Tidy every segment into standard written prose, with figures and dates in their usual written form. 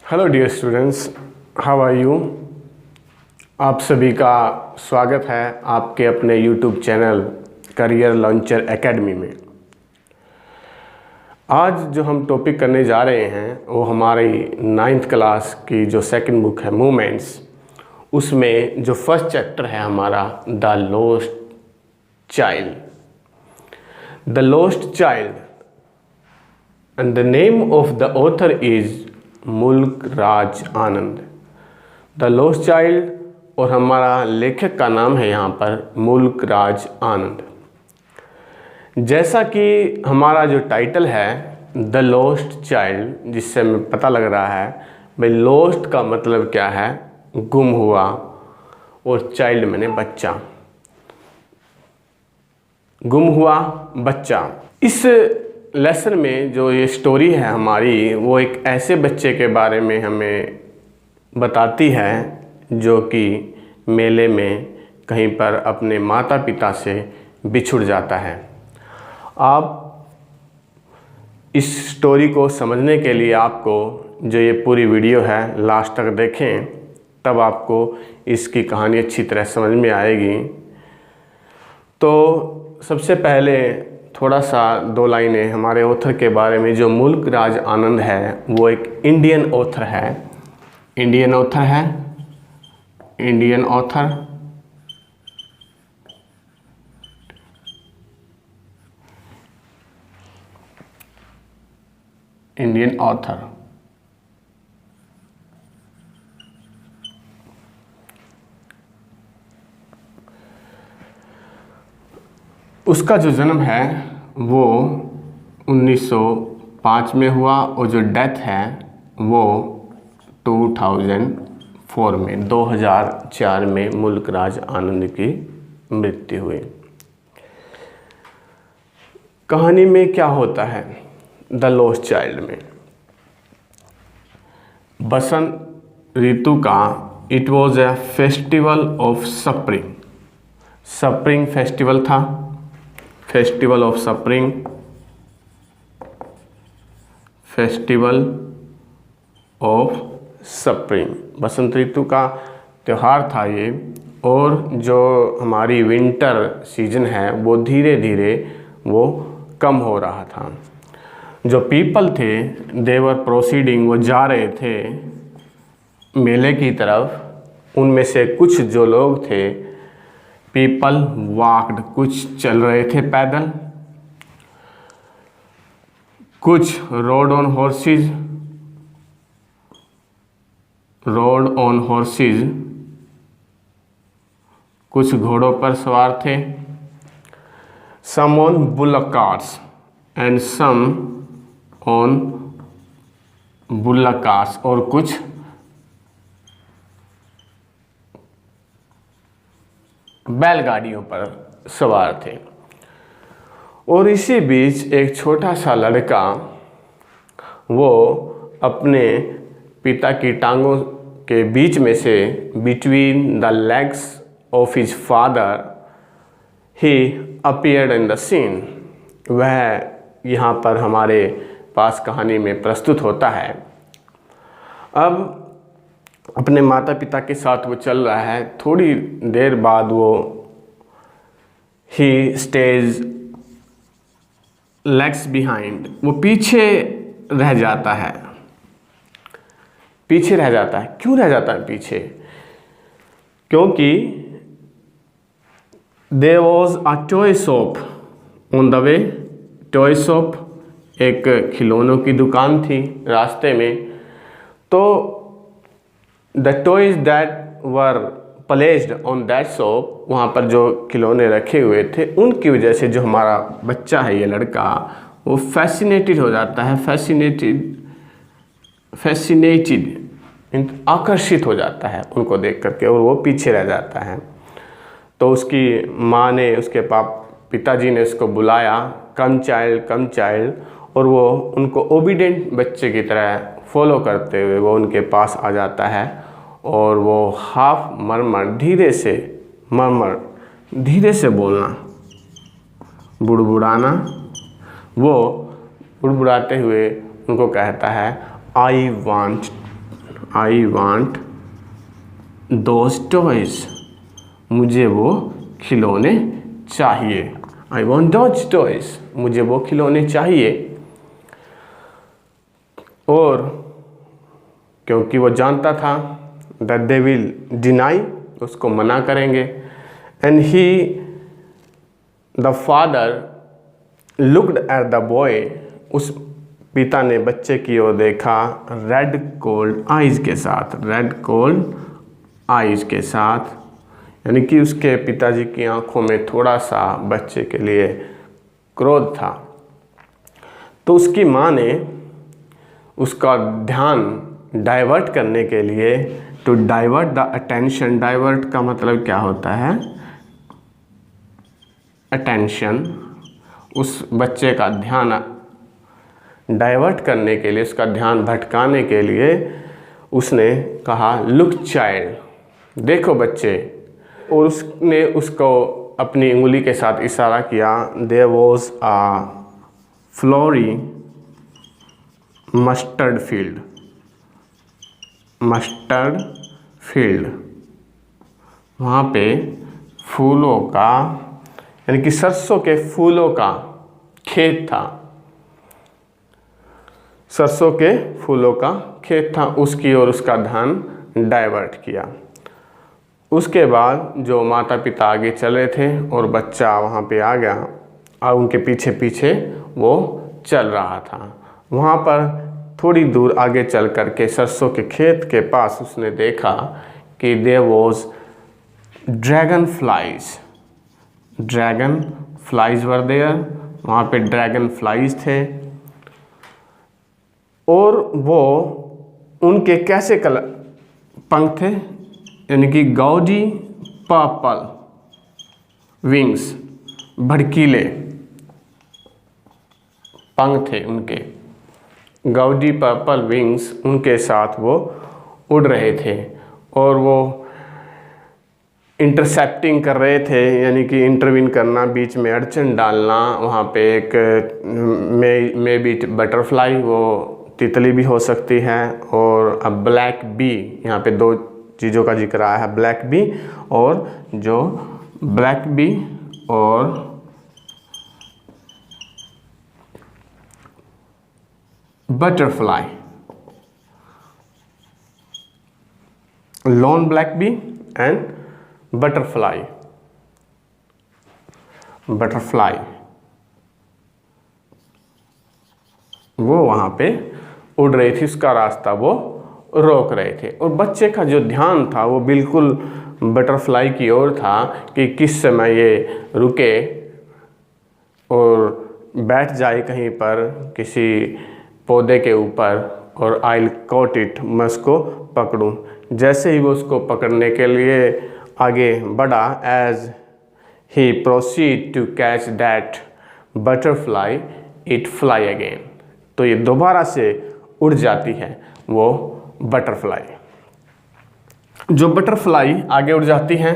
Hello dear students, how are you. आप सभी का स्वागत है आपके अपने YouTube channel career launcher academy में। आज जो हम टॉपिक करने जा रहे हैं वो हमारी 9th क्लास की जो सेकंड बुक है मूवमेंट्स, उसमें जो फर्स्ट चैप्टर है हमारा the lost child. The lost child and the name of the author is मुल्क Raj Anand. The lost child और हमारा लेखक का नाम है यहाँ पर मुल्क राज आनंद। जैसा कि हमारा जो टाइटल है द लॉस्ट चाइल्ड, जिससे हमें पता लग रहा है भाई लॉस्ट का मतलब क्या है, गुम हुआ, और चाइल्ड मैंने बच्चा, गुम हुआ बच्चा। इस लेसन में जो ये स्टोरी है हमारी, वो एक ऐसे बच्चे के बारे में हमें बताती है जो कि मेले में कहीं पर अपने माता पिता से बिछुड़ जाता है। आप इस स्टोरी को समझने के लिए आपको जो ये पूरी वीडियो है लास्ट तक देखें, तब आपको इसकी कहानी अच्छी तरह समझ में आएगी। तो सबसे पहले थोड़ा सा 2 लाइनें हमारे ऑथर के बारे में। जो मुल्क राज आनंद है वो एक इंडियन ऑथर है, इंडियन ऑथर है, इंडियन ऑथर। Indian author. उसका जो जन्म है वो 1905 में हुआ और जो डेथ है वो 2004 में 2004 में मुल्क राज आनंद की मृत्यु हुई। कहानी में क्या होता है द लॉस्ट चाइल्ड में? बसंत ऋतु का it was a festival of spring. Spring festival था, festival of spring, festival of spring, बसंत ऋतु का त्यौहार था ये। और जो हमारी विंटर सीजन है वो धीरे धीरे वो कम हो रहा था। जो पीपल थे देवर प्रोसीडिंग, वो जा रहे थे मेले की तरफ। उनमें से कुछ जो लोग थे, पीपल वॉक्ड, कुछ चल रहे थे पैदल, कुछ rode on horses, rode on horses, कुछ घोड़ों पर सवार थे। Some on bullock carts and some on bullock carts, और कुछ बैलगाड़ियों पर सवार थे। और इसी बीच एक छोटा सा लड़का, वो अपने पिता की टांगों के बीच में से, between the legs of his father, he appeared in the scene. वह यहाँ पर हमारे पास कहानी में प्रस्तुत होता है। अब अपने माता पिता के साथ वो चल रहा है। थोड़ी देर बाद वो ही स्टेज लेग्स बिहाइंड, वो पीछे रह जाता है, पीछे रह जाता है। क्यों रह जाता है पीछे? क्योंकि there was a toy shop on the way. Toy shop, एक खिलौनों की दुकान थी रास्ते में। तो the toys that were placed on that shop, वहाँ पर जो खिलौने रखे हुए थे, उनकी वजह से जो हमारा बच्चा है, ये लड़का, वो फैसिनेटेड हो जाता है, फैसिनेटेड, आकर्षित हो जाता है उनको देख करके, और वो पीछे रह जाता है। तो उसकी माँ ने, उसके पिताजी ने उसको बुलाया, कम चाइल्ड, कम चाइल्ड, और वो उनको ओबीडेंट बच्चे की तरह फॉलो करते हुए वो उनके पास आ जाता है। और वो हाफ मरमर, धीरे से मरमर, धीरे से बोलना, बुड़बुड़ाना, वो बुड़बुड़ाते हुए उनको कहता है I want I want those toys, मुझे वो खिलौने चाहिए। आई वांट दोज टॉयज, मुझे वो खिलौने चाहिए। और क्योंकि वो जानता था दैट दे विल डिनाई, उसको मना करेंगे। And he the father looked at the boy, उस पिता ने बच्चे की ओर देखा रेड कोल्ड आइज के साथ, रेड कोल्ड आइज के साथ, यानी कि उसके पिताजी की आंखों में थोड़ा सा बच्चे के लिए क्रोध था। तो उसकी माँ ने उसका ध्यान डाइवर्ट करने के लिए, to divert the attention, divert का मतलब क्या होता है, अटेंशन, उस बच्चे का ध्यान डाइवर्ट करने के लिए, उसका ध्यान भटकाने के लिए उसने कहा लुक चाइल्ड, देखो बच्चे। और उसने उसको अपनी उंगली के साथ इशारा किया। There was a flowery mustard field, mustard field, वहाँ पे फूलों का, यानी कि सरसों के फूलों का खेत था, सरसों के फूलों का खेत था, उसकी ओर उसका ध्यान डाइवर्ट किया। उसके बाद जो माता पिता आगे चले थे और बच्चा वहाँ पे आ गया और उनके पीछे पीछे वो चल रहा था। वहाँ पर थोड़ी दूर आगे चल कर के सरसों के खेत के पास उसने देखा कि there was dragon flies, dragon flies were there, वहाँ पे ड्रैगन फ्लाइज थे। और वो उनके कैसे कलर पंख थे, यानी कि गॉडी पर्पल विंग्स, भड़कीले पंख थे उनके, गॉडी पर्पल विंग्स, उनके साथ वो उड़ रहे थे। और वो इंटरसेप्टिंग कर रहे थे, यानी कि इंटरवीन करना, बीच में अड़चन डालना। वहाँ पे एक मे बी बटरफ्लाई, वो तितली भी हो सकती है, और अब ब्लैक बी, यहाँ पे दो चीज़ों का जिक्र आया है, ब्लैक बी और जो ब्लैक बी और butterfly, lawn black bee and butterfly, butterfly वो वहाँ पे उड़ रही थी, उसका रास्ता वो रोक रहे थे। और बच्चे का जो ध्यान था वो बिल्कुल बटरफ्लाई की ओर था कि किस समय ये रुके और बैठ जाए कहीं पर किसी पौधे के ऊपर, और आई विल कॉट इट, मैं उसको पकड़ूं। जैसे ही वो उसको पकड़ने के लिए आगे बढ़ा, as he proceed to catch that butterfly it fly again, तो ये दोबारा से उड़ जाती है वो बटरफ्लाई। जो बटरफ्लाई आगे उड़ जाती है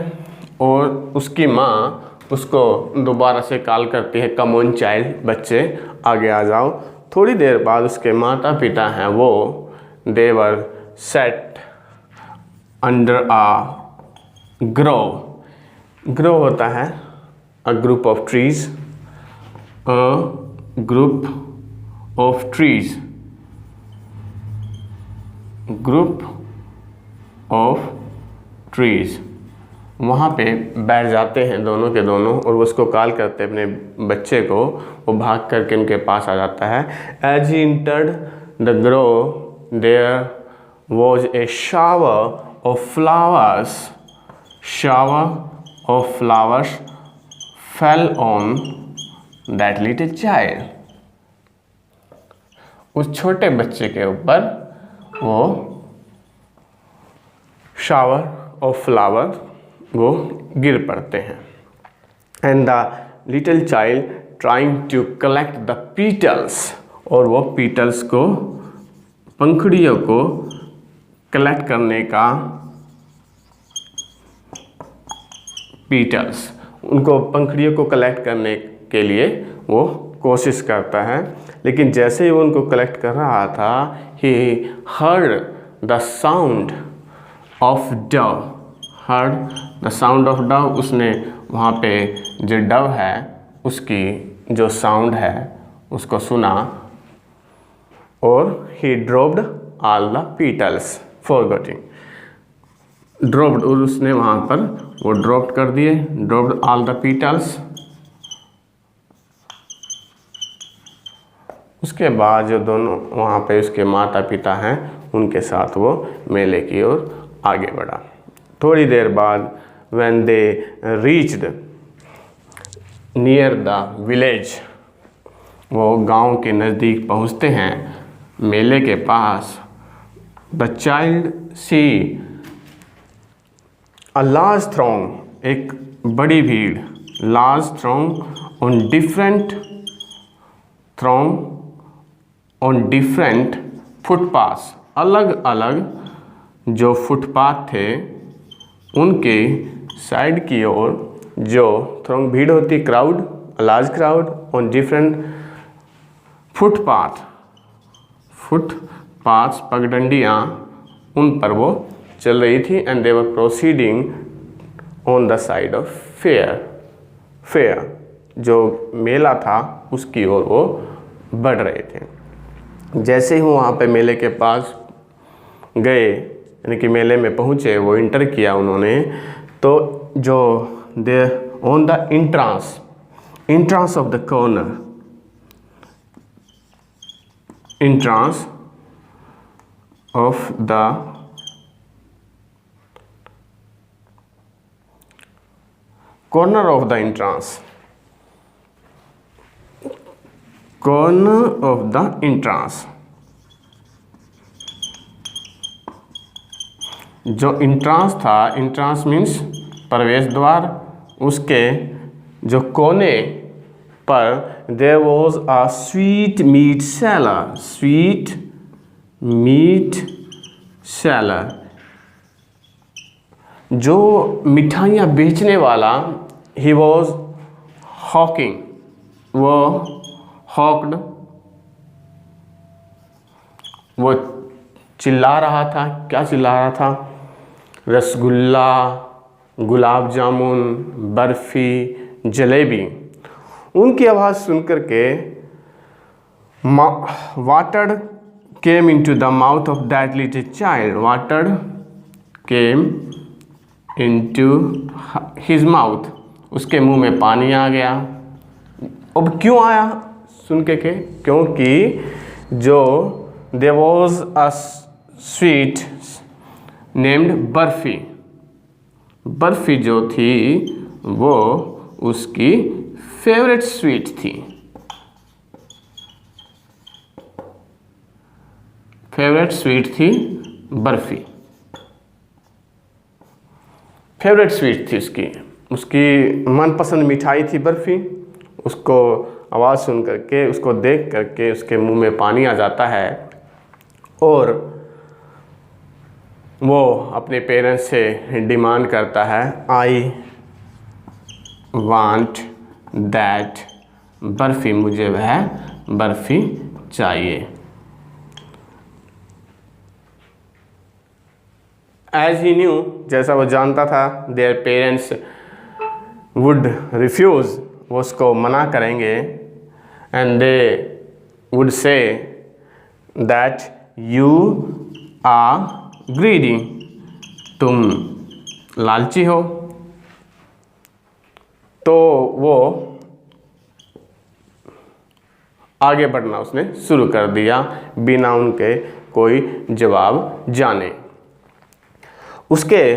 और उसकी माँ उसको दोबारा से कॉल करती है, कम ऑन चाइल्ड, बच्चे आगे आ जाओ। थोड़ी देर बाद उसके माता पिता हैं वो, they were sat under a grove, grove होता है a group of trees, a group of trees, group of trees, वहाँ पे बैठ जाते हैं दोनों के दोनों, और वो उसको कॉल करते हैं अपने बच्चे को, वो भाग करके उनके पास आ जाता है। As he entered the grove there was a shower of flowers, shower of flowers fell on that little child, उस छोटे बच्चे के ऊपर वो शावर ऑफ फ्लावर वो गिर पड़ते हैं। And the little child trying to collect the petals, और वो पीटल्स को, पंखुड़ियों को कलेक्ट करने का, पीटल्स, उनको पंखुड़ियों को कलेक्ट करने के लिए वो कोशिश करता है। लेकिन जैसे ही वो उनको कलेक्ट कर रहा था, he heard the sound of Dove, heard the sound of Dove, उसने वहाँ पे जो डव है उसकी जो साउंड है उसको सुना, और he dropped all the petals forgetting, dropped, और उसने वहाँ पर वो ड्रॉप कर दिए, ड्रॉप्ड ऑल द पीटल्स। उसके बाद जो दोनों वहाँ पे उसके माता पिता हैं उनके साथ वो मेले की ओर आगे बढ़ा। थोड़ी देर बाद when they reached near the village, वो गांव के नज़दीक पहुँचते हैं, मेले के पास, the child see a large throng, एक बड़ी भीड़, large throng on different throng on different footpath, अलग अलग जो फुटपाथ थे उनके साइड की ओर जो थ्रोंग भीड़ होती, crowd, large crowd on different footpath, footpath पगडंडियाँ उन पर वो चल रही थी, and they were proceeding on the side of fair, जो मेला था उसकी ओर वो बढ़ रहे थे। जैसे ही वो वहाँ पे मेले के पास गए, यानी कि मेले में पहुँचे, वो इंटर किया उन्होंने, तो जो they on the entrance of the corner, entrance of the corner of the entrance, corner of the entrance, जो इंट्रांस था, इंट्रांस मीन्स प्रवेश द्वार, उसके जो कोने पर there was a sweetmeat seller, sweetmeat seller, जो मिठाइयाँ बेचने वाला, ही वॉज हॉकिंग, वो हॉक्ड, वो चिल्ला रहा था। क्या चिल्ला रहा था? रसगुल्ला, गुलाब जामुन, बर्फ़ी, जलेबी। उनकी आवाज़ सुनकर के water came into the mouth of that little child, water came into his mouth, उसके मुंह में पानी आ गया। अब क्यों आया सुन के? क्योंकि जो there was a sweet named barfi, barfi जो थी वो उसकी फेवरेट स्वीट थी, फेवरेट स्वीट थी बर्फ़ी, फेवरेट स्वीट थी उसकी, उसकी मनपसंद मिठाई थी बर्फ़ी। उसको आवाज़ सुन करके, उसको देख करके उसके मुंह में पानी आ जाता है और वो अपने पेरेंट्स से डिमांड करता है, आई वांट दैट बर्फ़ी, मुझे वह बर्फ़ी चाहिए। एज ही न्यू, जैसा वो जानता था, देयर पेरेंट्स वुड रिफ्यूज़, वो उसको मना करेंगे, and they would say that you are greedy, तुम लालची हो। तो वो आगे बढ़ना उसने शुरू कर दिया बिना उनके कोई जवाब जाने। उसके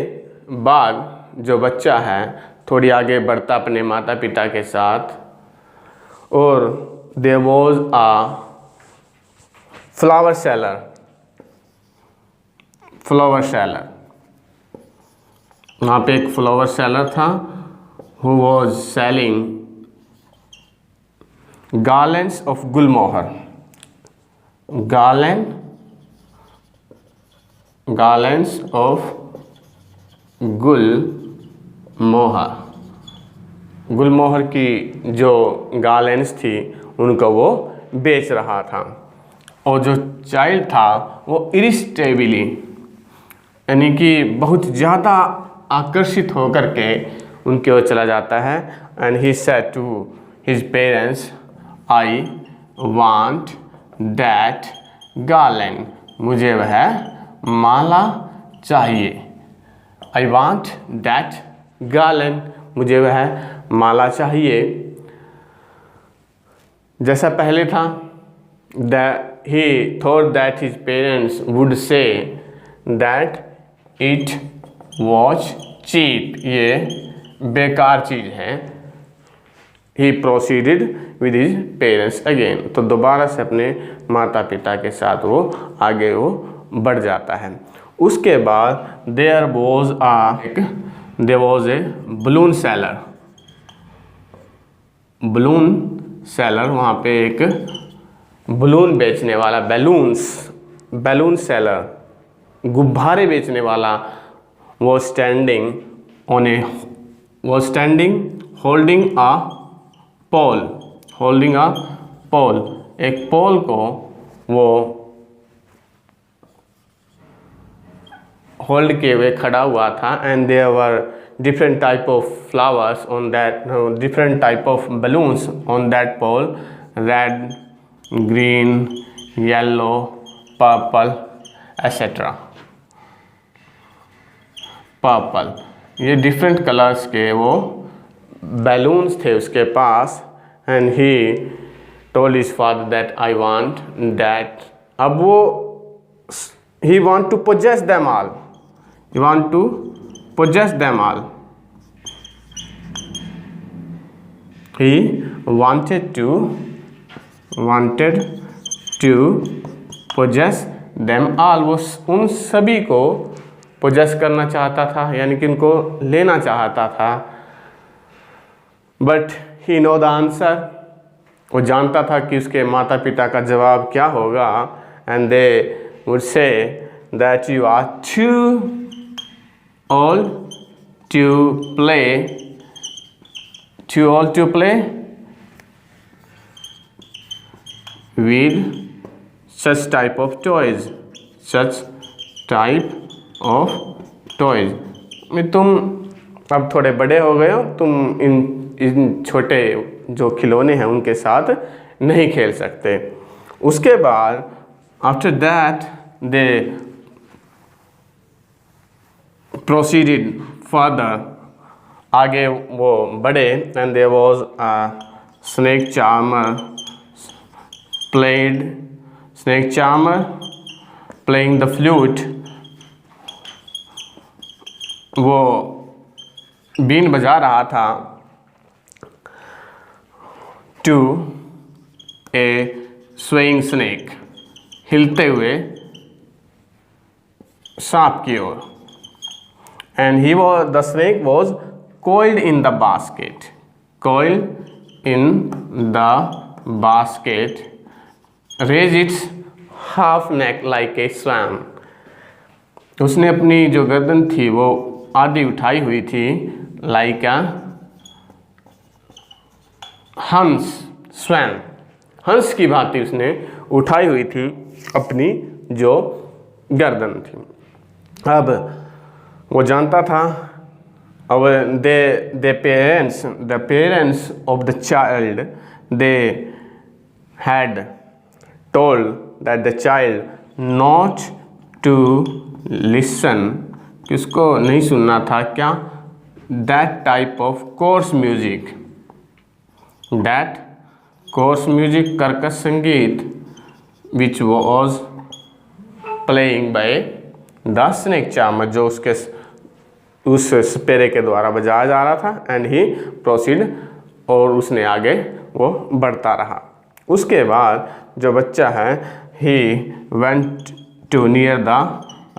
बाद जो बच्चा है थोड़ी आगे बढ़ता अपने माता पिता के साथ, और there was a flower seller, flower seller, वहाँ पे एक फ्लावर सेलर था, who was selling garlands of gulmohar, garlands of gulmohar, गुलमोहर की जो गार्लैंड्स थी उनको वो बेच रहा था। और जो चाइल्ड था वो इरिटेबली, यानी कि बहुत ज़्यादा आकर्षित होकर के उनकी ओर चला जाता है। And he said to his parents, I want that garland, मुझे वह माला चाहिए। आई वांट दैट गार्लैंड, मुझे वह माला चाहिए। जैसा पहले था, he thought that his parents would say that it was cheap, ये बेकार चीज़ है। He proceeded with his parents again, तो दोबारा से अपने माता पिता के साथ वो आगे वो बढ़ जाता है। उसके बाद there was a balloon seller, balloon seller, वहाँ पे एक बलून बेचने वाला, बैलून सेलर, गुब्बारे बेचने वाला, वो स्टैंडिंग होल्डिंग अ पोल, एक पोल को वो होल्ड किए हुए खड़ा हुआ था। And there were different type of flowers on that, different type of balloons on that pole, red, green, yellow, purple, etc. Purple, ये डिफरेंट कलर्स के वो बैलून्स थे उसके पास। And he told his father that I want that, अब वो he want to possess them all, he want to possess them all. He wanted to possess them all, वो उन सभी को possess करना चाहता था, यानी कि उनको लेना चाहता था। But he know the answer, वो जानता था कि उसके माता पिता का जवाब क्या होगा। And they would say that you are too old to play with such type of toys, मैं तुम अब थोड़े बड़े हो गए हो, तुम इन छोटे जो खिलौने हैं उनके साथ नहीं खेल सकते। उसके बाद after that they proceeded further, आगे वो बढ़े। And there was a snake charmer playing the flute, वो बीन बजा रहा था। to a swaying snake, हिलते हुए सांप की ओर। And the snake was coiled in the basket, raised its half neck like a swan, उसने अपनी जो गर्दन थी वो आधी उठाई हुई थी, like a स्वैन, हंस की भांति उसने उठाई हुई थी अपनी जो गर्दन थी। अब वो जानता था, अब the parents of the child, they had told that the child not to listen, कि उसको नहीं सुनना था क्या, that type of coarse music, कर्कश संगीत, which was playing by the snake charmer, जो उसके उस स्पेरे के द्वारा बजाया जा रहा था। एंड ही प्रोसीड, और उसने आगे वो बढ़ता रहा। उसके बाद जो बच्चा है, he went to near the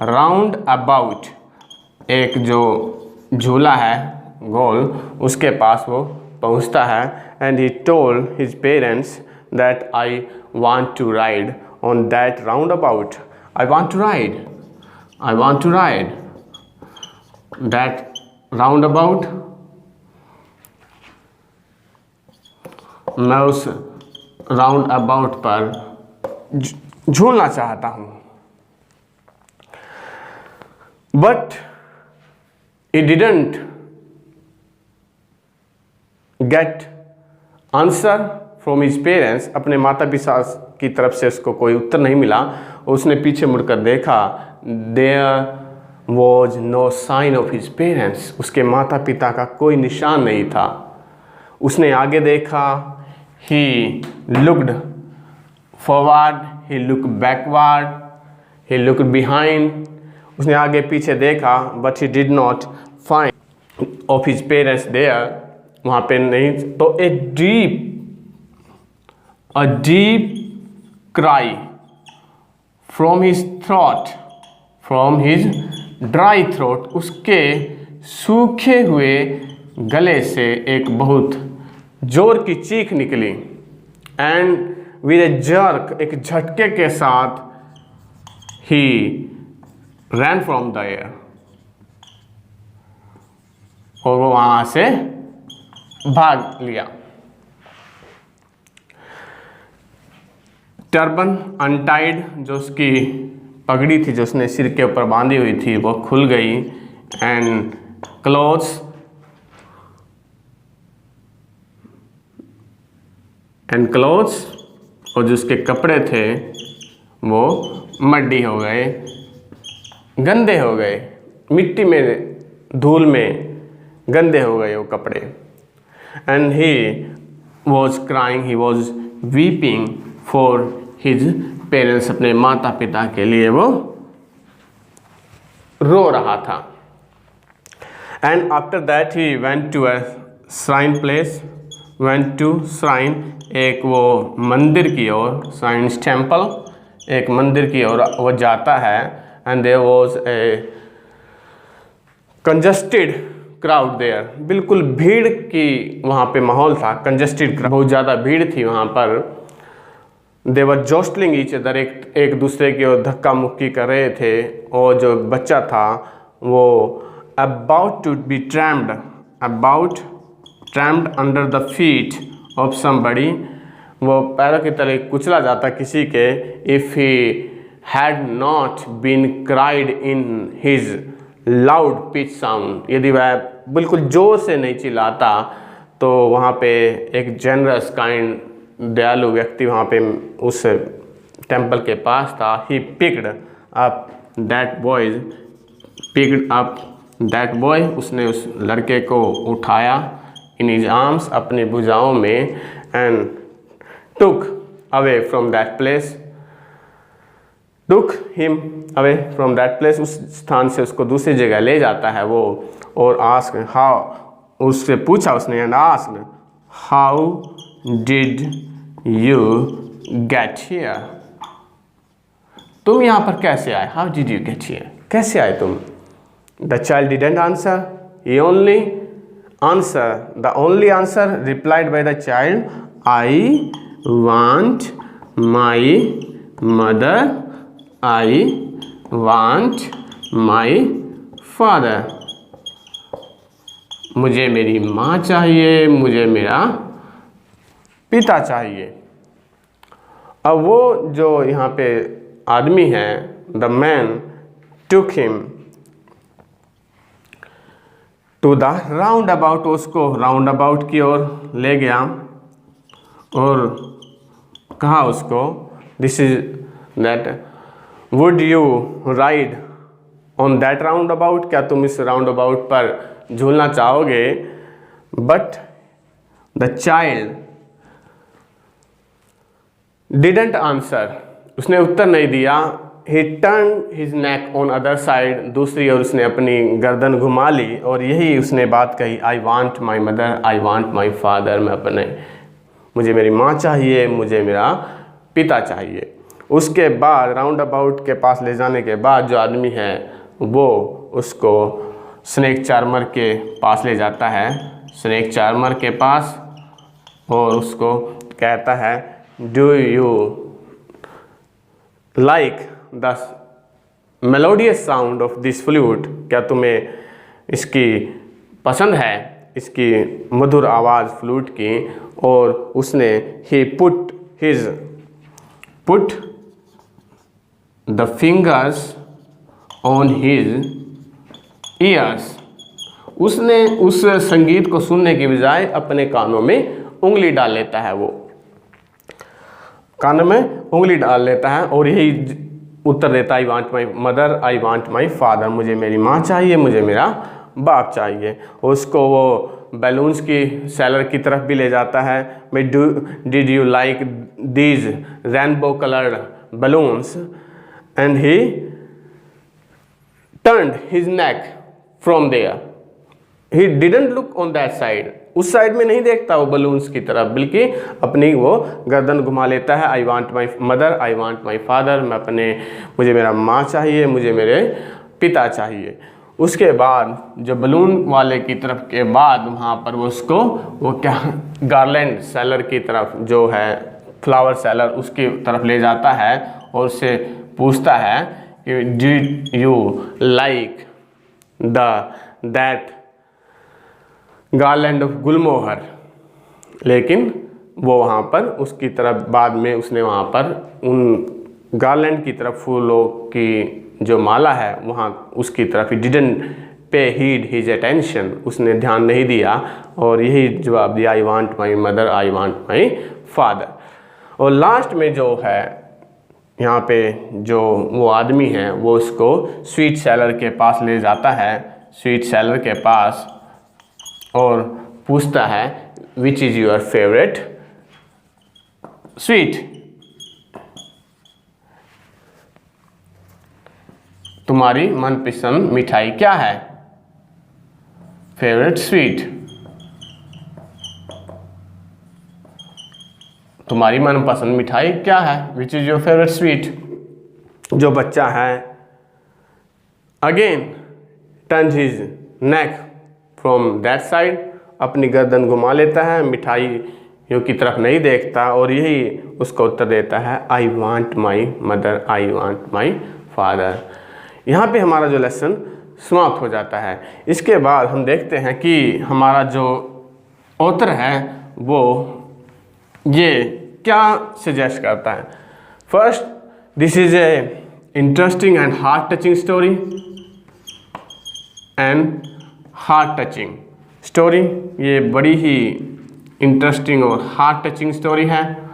roundabout, एक जो झूला है गोल, उसके पास वो पहुंचता है। And he told his parents that I want to ride on that roundabout, I want to ride that roundabout, मैं उस राउंड अबाउट पर झूलना चाहता हूँ। But he didn't get answer from his parents. अपने माता पिता की तरफ से उसको कोई उत्तर नहीं मिला। उसने पीछे मुड़कर देखा, there was no sign of his parents. उसके माता पिता का कोई निशान नहीं था। उसने आगे देखा, he looked forward, he looked backward, he looked behind. उसने आगे पीछे देखा, but he did not find of his parents there. वहाँ पे नहीं। तो a deep cry from his throat, from his dry throat, उसके सूखे हुए गले से एक बहुत जोर की चीख निकली। and with a jerk, एक झटके के साथ he ran from the air, और वो वहां से भाग लिया। टर्बन अनटाइड, जो उसकी पगड़ी थी जो उसने सिर के ऊपर बांधी हुई थी, वो खुल गई। एंड क्लोथ्स और जो उसके कपड़े थे वो मड्डी हो गए, गंदे हो गए, मिट्टी में, धूल में गंदे हो गए वो कपड़े। And he was crying, he was weeping for his parents, अपने माता पिता के लिए वो रो रहा था। And after that he went to a shrine place, went to shrine, एक वो मंदिर की ओर, श्राइन्स टेम्पल, एक मंदिर की ओर वो जाता है। And there was a congested crowd there, बिल्कुल भीड़ की वहाँ पे माहौल था, कंजस्टेड, बहुत ज़्यादा भीड़ थी वहाँ पर। दे वर जोस्टलिंग ईच अदर, एक दूसरे की ओर धक्का मुक्की कर रहे थे। और जो बच्चा था वो about to be trampled under the feet of somebody, वो पैरों की तरह कुचला जाता किसी के। If he had not been cried in his loud pitch sound, यदि वह बिल्कुल जोर से नहीं चिल्लाता तो वहाँ पे एक जेनरस काइंड, दयालु व्यक्ति वहाँ पे उस टेम्पल के पास था। He picked up that boy, उसने उस लड़के को उठाया इन हिज आर्म्स, अपनी भुजाओं में। And took away from that place, took him away from that place, उस स्थान से उसको दूसरी जगह ले जाता है वो। और आस्क हाउ, उससे पूछा उसने, and ask how did you get here, तुम यहाँ पर कैसे आए? How did you get here, कैसे आए तुम? The child didn't answer, he only answer, the only answer replied by the child, I want my mother, I want my father, मुझे मेरी माँ चाहिए, मुझे मेरा पिता चाहिए। अब वो जो यहाँ पे आदमी है, the man took him to the roundabout, उसको राउंड अबाउट की ओर ले गया और कहा उसको, this is that, would you ride on that roundabout, क्या तुम इस राउंड अबाउट पर झूलना चाहोगे? But the child didn't answer, उसने उत्तर नहीं दिया। He turn his neck on other side, दूसरी ओर उसने अपनी गर्दन घुमा ली और यही उसने बात कही, I want my mother, I want my father, मुझे मेरी माँ चाहिए, मुझे मेरा पिता चाहिए। उसके बाद राउंड अबाउट के पास ले जाने के बाद जो आदमी है वो उसको स्नेक चार्मर के पास ले जाता है, स्नेक चार्मर के पास, और उसको कहता है, do you like the melodious sound of this flute, क्या तुम्हें इसकी पसंद है, इसकी मधुर आवाज़ फ्लूट की? और उसने he put the fingers on his ears, उसने उस संगीत को सुनने की बजाय अपने कानों में उंगली डाल लेता है, वो कानों में उंगली डाल लेता है और यही उत्तर देता है, I want my mother, I want my father, मुझे मेरी माँ चाहिए, मुझे मेरा बाप चाहिए। उसको वो बैलून्स की सेलर की तरफ भी ले जाता है, मैं did you like these rainbow coloured balloons, and he turned his neck from there, he didn't look on that side, उस साइड में नहीं देखता वो बलून्स की तरफ, बल्कि अपनी वो गर्दन घुमा लेता है, I want my mother, I want my father, मुझे मेरा माँ चाहिए, मुझे मेरे पिता चाहिए। उसके बाद जो बलून वाले की तरफ के बाद वहाँ पर वो क्या गार्लैंड सेलर की तरफ, जो है फ्लावर सेलर, उसकी तरफ ले जाता है और उससे पूछता है कि did you like that garland of gulmohar, लेकिन वो वहाँ पर उसकी तरफ बाद में उसने वहाँ पर उन गार्लैंड की तरफ फूलों की जो माला है वहाँ उसकी तरफ, ही डिडंट पे हीड हिज अटेंशन, उसने ध्यान नहीं दिया और यही जवाब दिया, I want my mother, I want my father. और लास्ट में जो है यहाँ पे जो वो आदमी है वो उसको स्वीट सेलर के पास ले जाता है, स्वीट सेलर के पास, और पूछता है which is your favourite sweet, तुम्हारी मनपसंद मिठाई क्या है, फेवरेट स्वीट, तुम्हारी मनपसंद मिठाई क्या है, which is your favourite sweet. जो बच्चा है again turn his neck from that side, अपनी गर्दन घुमा लेता है, मिठाइयों की तरफ नहीं देखता और यही उसका उत्तर देता है, I want my mother, I want my father. यहाँ पे हमारा जो लेसन समाप्त हो जाता है। इसके बाद हम देखते हैं कि हमारा जो ऑथर है वो ये क्या सजेस्ट करता है। First, this is a interesting and heart touching story, and heart touching story, ये बड़ी ही इंटरेस्टिंग और हार्ट टचिंग स्टोरी है।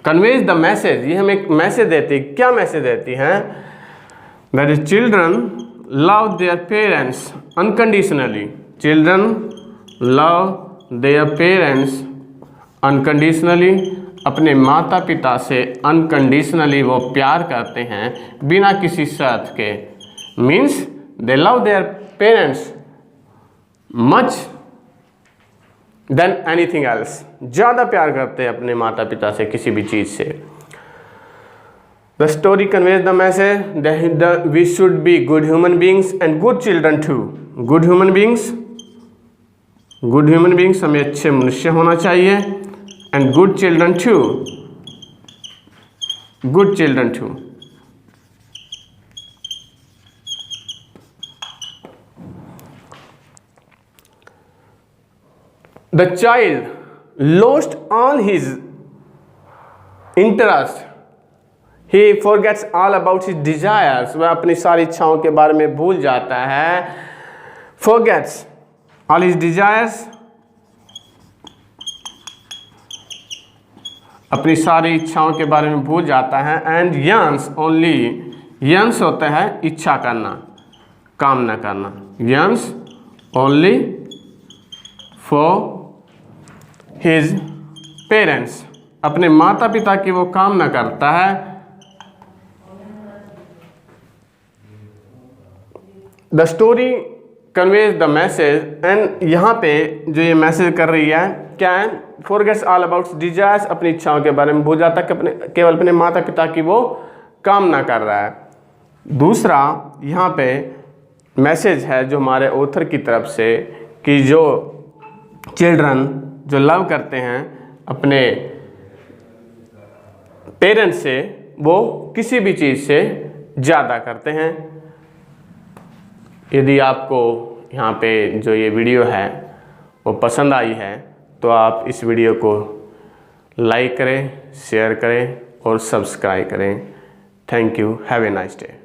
कन्वेज द मैसेज, ये हमें एक मैसेज देती, क्या मैसेज देती है, that is children love their parents unconditionally, children love their parents unconditionally, अपने माता पिता से अनकंडीशनली वो प्यार करते हैं बिना किसी शर्त के, means they love their parents much than anything else, ज़्यादा प्यार करते हैं अपने माता पिता से किसी भी चीज़ से। The story conveys the message that we should be good human beings and good children too, good human beings हमें अच्छे मनुष्य होना चाहिए, and good children too. The child lost all his interest. He forgets all about his desires. वह अपनी सारी इच्छाओं के बारे में भूल जाता है. Forgets all his desires. अपनी सारी इच्छाओं के बारे में भूल जाता है. And yearns only. Yearns होता है इच्छा करना, कामना करना. Yearns only for his parents. अपने माता पिता की वो कामना करता है. The story conveys the message, and यहाँ पे जो ये मैसेज कर रही है क्या है, फॉरगेट्स ऑल अबाउट डिजायर्स, अपनी इच्छाओं के बारे में भूल जाता है, केवल अपने माता पिता की वो कामना कर रहा है. दूसरा यहाँ पे मैसेज है जो हमारे ऑथर की तरफ से कि जो चिल्ड्रन जो लव करते हैं अपने पेरेंट्स से, वो किसी भी चीज़ से ज़्यादा करते हैं. यदि आपको यहाँ पे जो ये वीडियो है वो पसंद आई है तो आप इस वीडियो को लाइक करें, शेयर करें और सब्सक्राइब करें. Thank you, have a nice day.